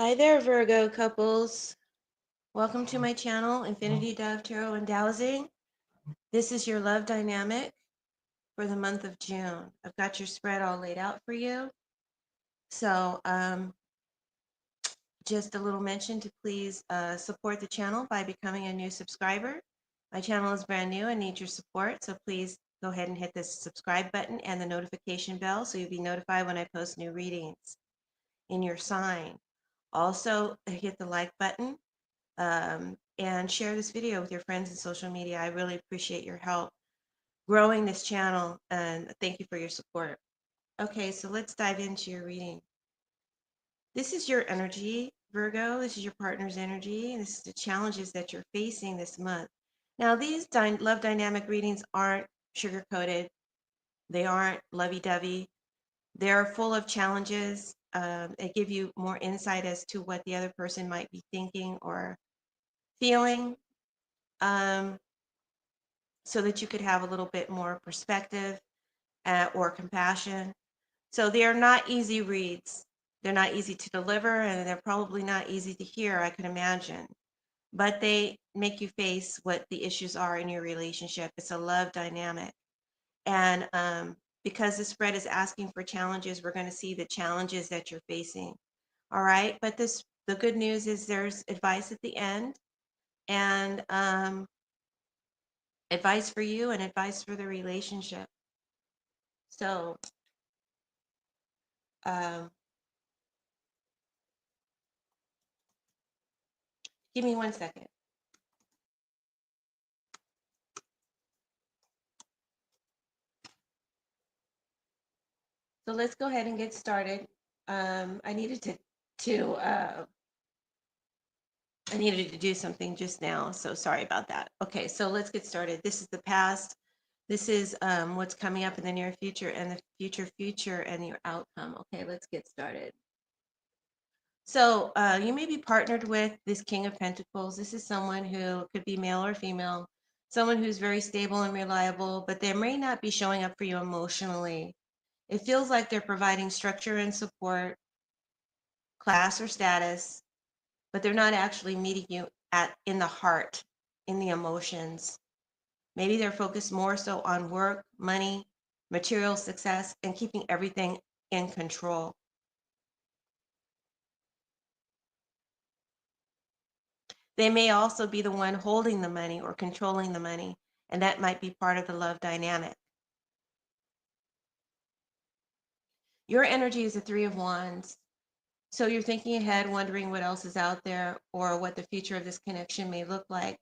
Hi there, Virgo couples. Welcome to my channel, Infinity Dove Tarot and Dowsing. This is your love dynamic for the month of June. I've got your spread all laid out for you. So, just a little mention to please support the channel by becoming a new subscriber. My channel is brand new and needs your support, so please go ahead and hit the subscribe button and the notification bell so you'll be notified when I post new readings in your sign. Also, hit the like button and share this video with your friends in social media. I really appreciate your help growing this channel, and thank you for your support. Okay, so let's dive into your reading. This is your energy, Virgo. This is your partner's energy, and this is the challenges that you're facing this month. Now, these love dynamic readings aren't sugar-coated. They aren't lovey-dovey. They're full of challenges. They give you more insight as to what the other person might be thinking or feeling. So that you could have a little bit more perspective or compassion. So they are not easy reads. They're not easy to deliver, and they're probably not easy to hear, I can imagine. But they make you face what the issues are in your relationship. It's a love dynamic. And because the spread is asking for challenges, we're going to see the challenges that you're facing. All right. But the good news is there's advice at the end, and advice for you and advice for the relationship. So, um, give me 1 second. So let's go ahead and get started. I needed to I needed to do something just now, so sorry about that. Okay, so let's get started. This is the past. This is what's coming up in the near future and the future and your outcome. Okay, let's get started. So you may be partnered with this King of Pentacles. This is someone who could be male or female, someone who's very stable and reliable, but they may not be showing up for you emotionally. It feels like they're providing structure and support, class or status, but they're not actually meeting you at in the heart, in the emotions. Maybe they're focused more so on work, money, material success, and keeping everything in control. They may also be the one holding the money or controlling the money, and that might be part of the love dynamic. Your energy is a Three of Wands. So you're thinking ahead, wondering what else is out there or what the future of this connection may look like.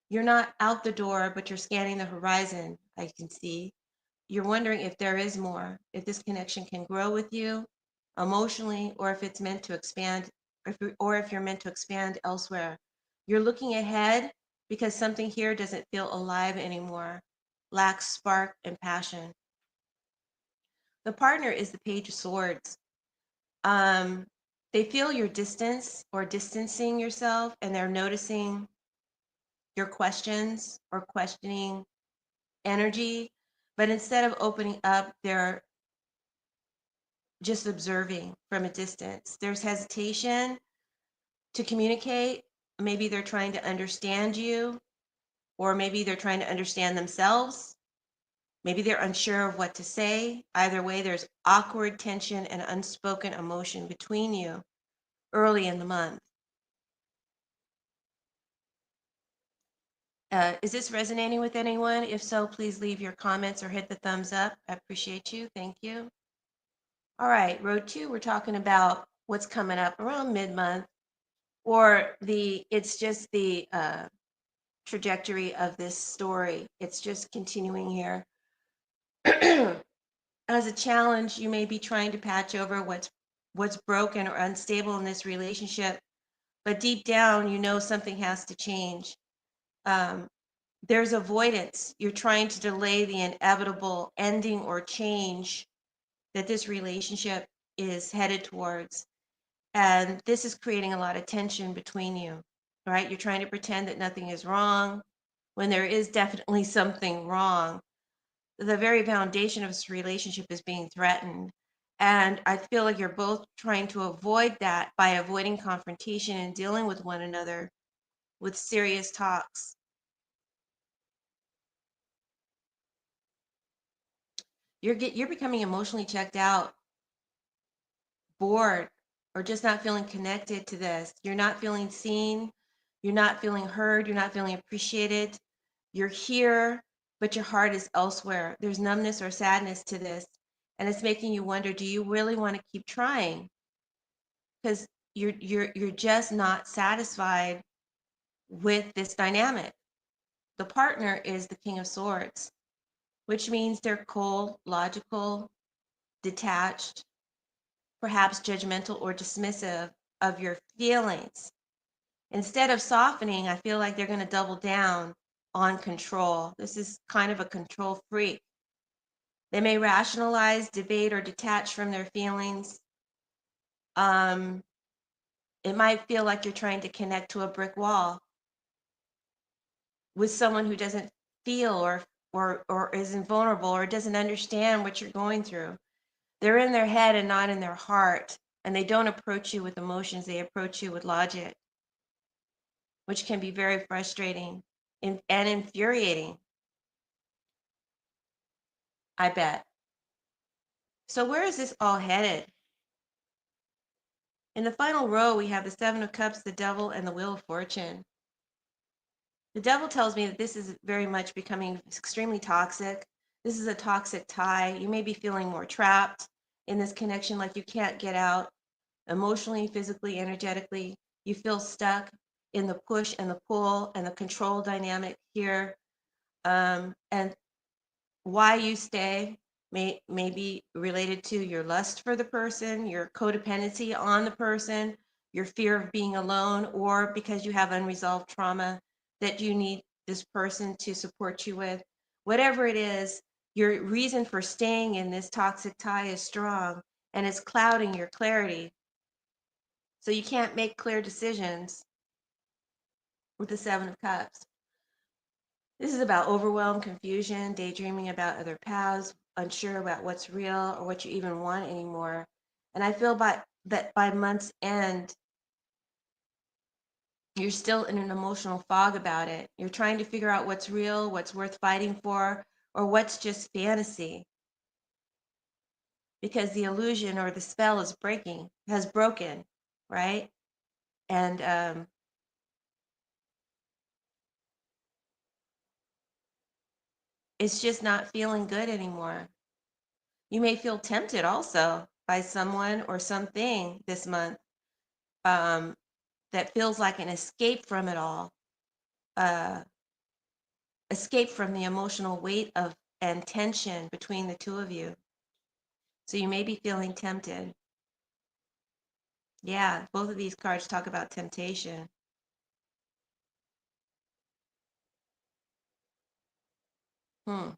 You're not out the door, but you're scanning the horizon, I can see. You're wondering if there is more, if this connection can grow with you emotionally, or if it's meant to expand, or if you're meant to expand elsewhere. You're looking ahead because something here doesn't feel alive anymore, lacks spark and passion. The partner is the Page of Swords. Um, they feel your distance or distancing yourself, and they're noticing your questions or questioning energy. But instead of opening up, they're just observing from a distance. There's hesitation to communicate. Maybe they're trying to understand you, or maybe they're trying to understand themselves. Maybe they're unsure of what to say. Either way, there's awkward tension and unspoken emotion between you early in the month. Is this resonating with anyone? If so, please leave your comments or hit the thumbs up. I appreciate you. Thank you. All right, row two, we're talking about what's coming up around mid-month, or it's just the trajectory of this story. It's just continuing here. As a challenge, you may be trying to patch over what's broken or unstable in this relationship, but deep down, you know something has to change. There's avoidance. You're trying to delay the inevitable ending or change that this relationship is headed towards. And this is creating a lot of tension between you, right? You're trying to pretend that nothing is wrong when there is definitely something wrong. The very foundation of this relationship is being threatened. And I feel like you're both trying to avoid that by avoiding confrontation and dealing with one another with serious talks. You're becoming emotionally checked out, bored, or just not feeling connected to this. You're not feeling seen, you're not feeling heard, you're not feeling appreciated. You're here, but your heart is elsewhere. There's numbness or sadness to this, and it's making you wonder, do you really want to keep trying? Because you're just not satisfied with this dynamic. The partner is the King of Swords, which means they're cold, logical, detached, perhaps judgmental or dismissive of your feelings. Instead of softening, I feel like they're going to double down on control. This is kind of a control freak. They may rationalize, debate, or detach from their feelings. Um, it might feel like you're trying to connect to a brick wall with someone who doesn't feel or isn't vulnerable or doesn't understand what you're going through. They're in their head and not in their heart, and they don't approach you with emotions, they approach you with logic, which can be very frustrating and infuriating, I bet. So where is this all headed? In the final row, we have the Seven of Cups, the Devil, and the Wheel of Fortune. The Devil tells me that this is very much becoming extremely toxic. This is a toxic tie. You may be feeling more trapped in this connection, like you can't get out emotionally, physically, energetically. You feel stuck in the push and the pull and the control dynamic here. And why you stay may be related to your lust for the person, your codependency on the person, your fear of being alone, or because you have unresolved trauma that you need this person to support you with. Whatever it is, your reason for staying in this toxic tie is strong and it's clouding your clarity. So you can't make clear decisions with the Seven of Cups. This is about overwhelm, confusion, daydreaming about other paths, unsure about what's real or what you even want anymore. And I feel that by month's end, you're still in an emotional fog about it. You're trying to figure out what's real, what's worth fighting for, or what's just fantasy. Because the illusion or the spell has broken, right? And it's just not feeling good anymore. You may feel tempted also by someone or something this month, um, that feels like an escape from it all, uh, escape from the emotional weight of and tension between the two of you. So you may be feeling tempted. Yeah, both of these cards talk about temptation. Hmm.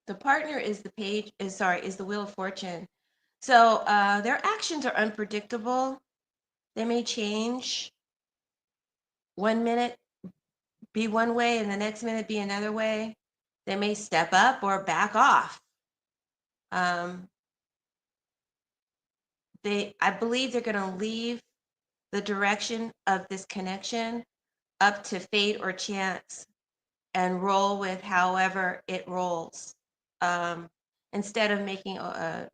The partner is the Wheel of Fortune. So their actions are unpredictable. They may change 1 minute, be one way, and the next minute be another way. They may step up or back off. Um, I believe they're going to leave the direction of this connection up to fate or chance and roll with however it rolls, um, instead of making a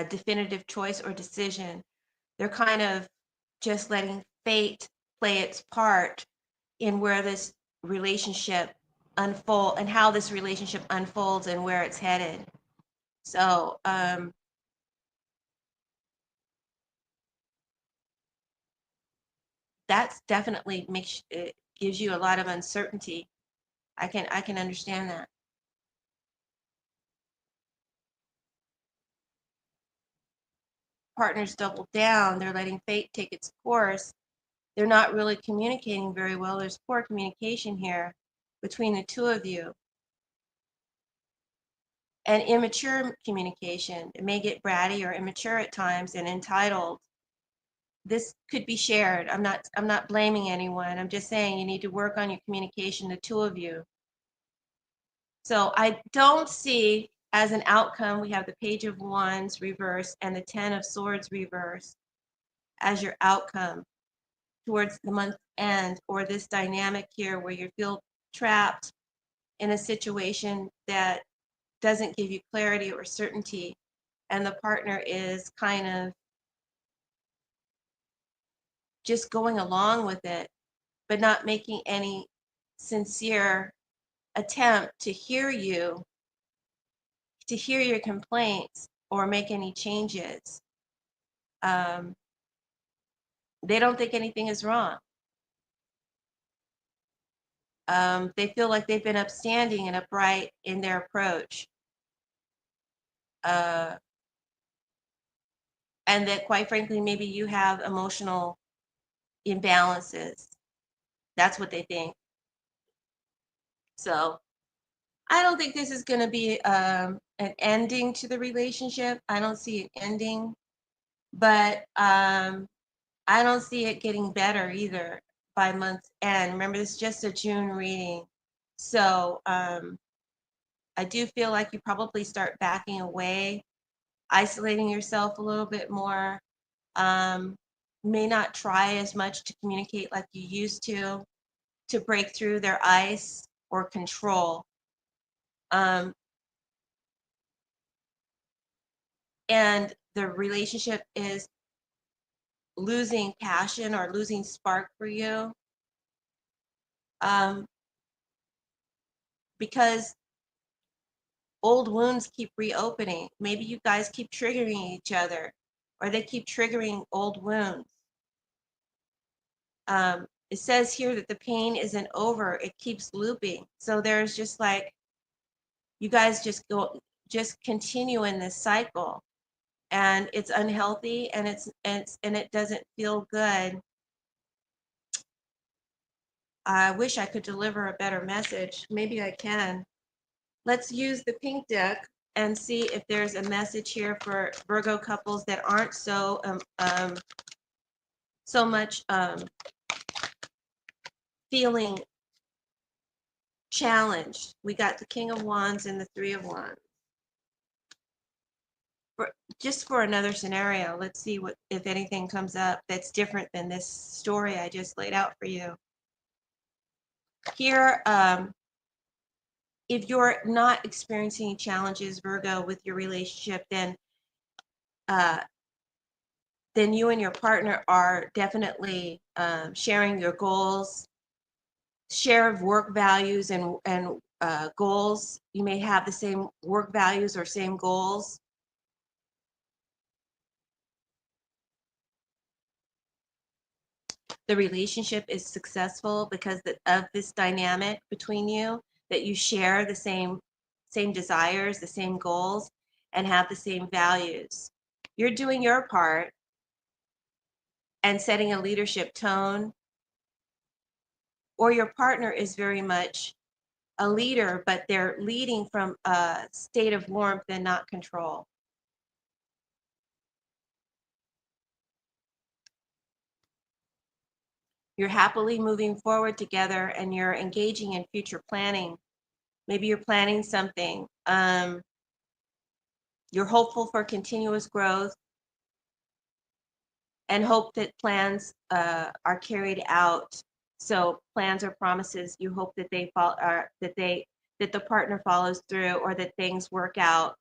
definitive choice or decision. They're kind of just letting fate play its part in where this relationship unfold and how this relationship unfolds and where it's headed. So that's definitely makes it gives you a lot of uncertainty. I can understand that. Partners double down. They're letting fate take its course. They're not really communicating very well. There's poor communication here between the two of you and immature communication. It may get bratty or immature at times and entitled. This could be shared. I'm not blaming anyone. I'm just saying you need to work on your communication, the two of you. So I don't see as an outcome, we have the Page of Wands reverse and the Ten of Swords reverse as your outcome towards the month end, or this dynamic here where you feel trapped in a situation that doesn't give you clarity or certainty, and the partner is kind of just going along with it, but not making any sincere attempt to hear you, to hear your complaints or make any changes. Um, they don't think anything is wrong. They feel like they've been upstanding and upright in their approach. Uh, and that, quite frankly, maybe you have emotional imbalances. That's what they think. So I don't think this is going to be an ending to the relationship. I don't see it ending, but I don't see it getting better either by month's end. Remember, this is just a June reading. So I do feel like you probably start backing away, isolating yourself a little bit more. Um, may not try as much to communicate like you used to break through their ice or control. Um, and the relationship is losing passion or losing spark for you, um, because old wounds keep reopening. Maybe you guys keep triggering each other, or they keep triggering old wounds. It says here that the pain isn't over, it keeps looping. So there's just like, you guys just continue in this cycle, and it's unhealthy, and it doesn't feel good. I wish I could deliver a better message. Maybe I can. Let's use the pink deck and see if there's a message here for Virgo couples that aren't so much feeling challenged. We got the King of Wands and the Three of Wands. Just for another scenario, let's see what, if anything comes up that's different than this story I just laid out for you. Here, if you're not experiencing challenges, Virgo, with your relationship, uh, then you and your partner are definitely sharing your goals, share of work values and goals. You may have the same work values or same goals. The relationship is successful because of this dynamic between you, that you share the same desires, the same goals, and have the same values. You're doing your part and setting a leadership tone, or your partner is very much a leader, but they're leading from a state of warmth and not control. You're happily moving forward together, and you're engaging in future planning. Maybe you're planning something. You're hopeful for continuous growth and hope that plans are carried out. So plans or promises, you hope that that the partner follows through, or that things work out.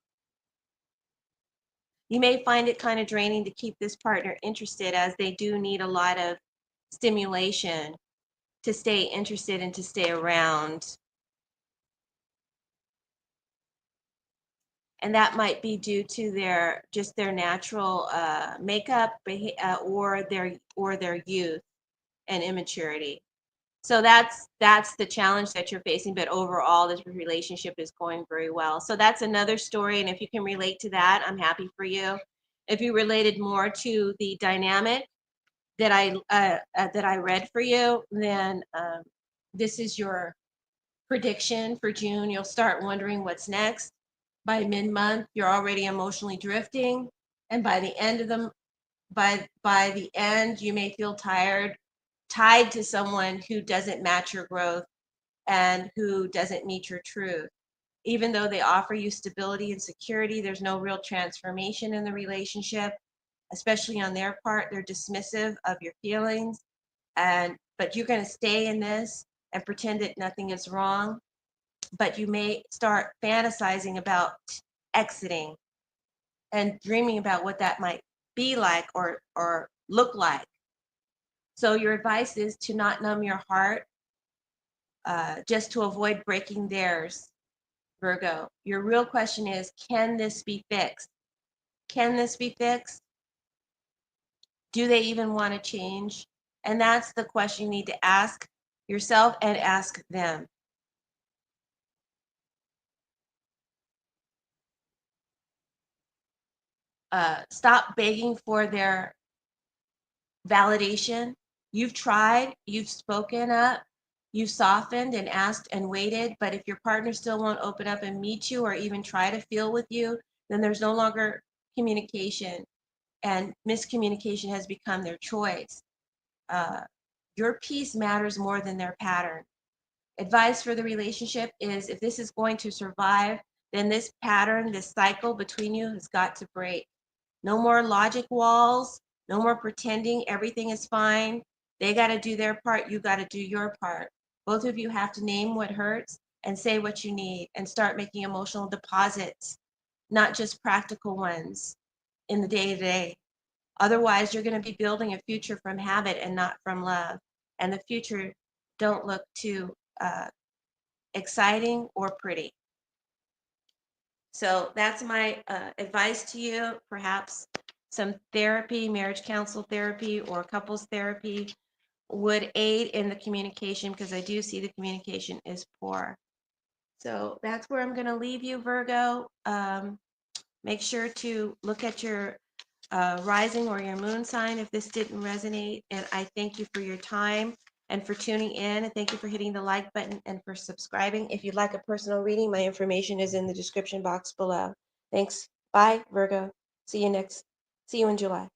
You may find it kind of draining to keep this partner interested, as they do need a lot of stimulation to stay interested and to stay around. And that might be due to their natural makeup, or their youth and immaturity. So that's the challenge that you're facing, but overall this relationship is going very well. So that's another story, and if you can relate to that, I'm happy for you. If you related more to the dynamic that I read for you, then this is your prediction for June. You'll start wondering what's next. By mid-month, you're already emotionally drifting, and by the end of the by the end, you may feel tied to someone who doesn't match your growth and who doesn't meet your truth. Even though they offer you stability and security, there's no real transformation in the relationship, especially on their part. They're dismissive of your feelings, but you're going to stay in this and pretend that nothing is wrong. But you may start fantasizing about exiting and dreaming about what that might be like or look like. So your advice is to not numb your heart, just to avoid breaking theirs, Virgo. Your real question is, can this be fixed? Can this be fixed? Do they even want to change? And that's the question you need to ask yourself and ask them. Stop begging for their validation. You've tried, you've spoken up, you've softened and asked and waited, but if your partner still won't open up and meet you or even try to feel with you, then there's no longer communication, and miscommunication has become their choice. Uh, your peace matters more than their pattern. Advice for the relationship is, if this is going to survive, then this pattern, this cycle between you has got to break. No more logic walls, no more pretending everything is fine. They got to do their part, you got to do your part. Both of you have to name what hurts and say what you need and start making emotional deposits, not just practical ones in the day to day. Otherwise, you're going to be building a future from habit and not from love. And the future don't look too exciting or pretty. So that's my advice to you. Perhaps some therapy, marriage counsel therapy, or couples therapy would aid in the communication, because I do see the communication is poor. So that's where I'm going to leave you, Virgo. Make sure to look at your rising or your moon sign if this didn't resonate. And I thank you for your time and for tuning in. And thank you for hitting the like button and for subscribing. If you'd like a personal reading, my information is in the description box below. Thanks. Bye, Virgo. See you in July.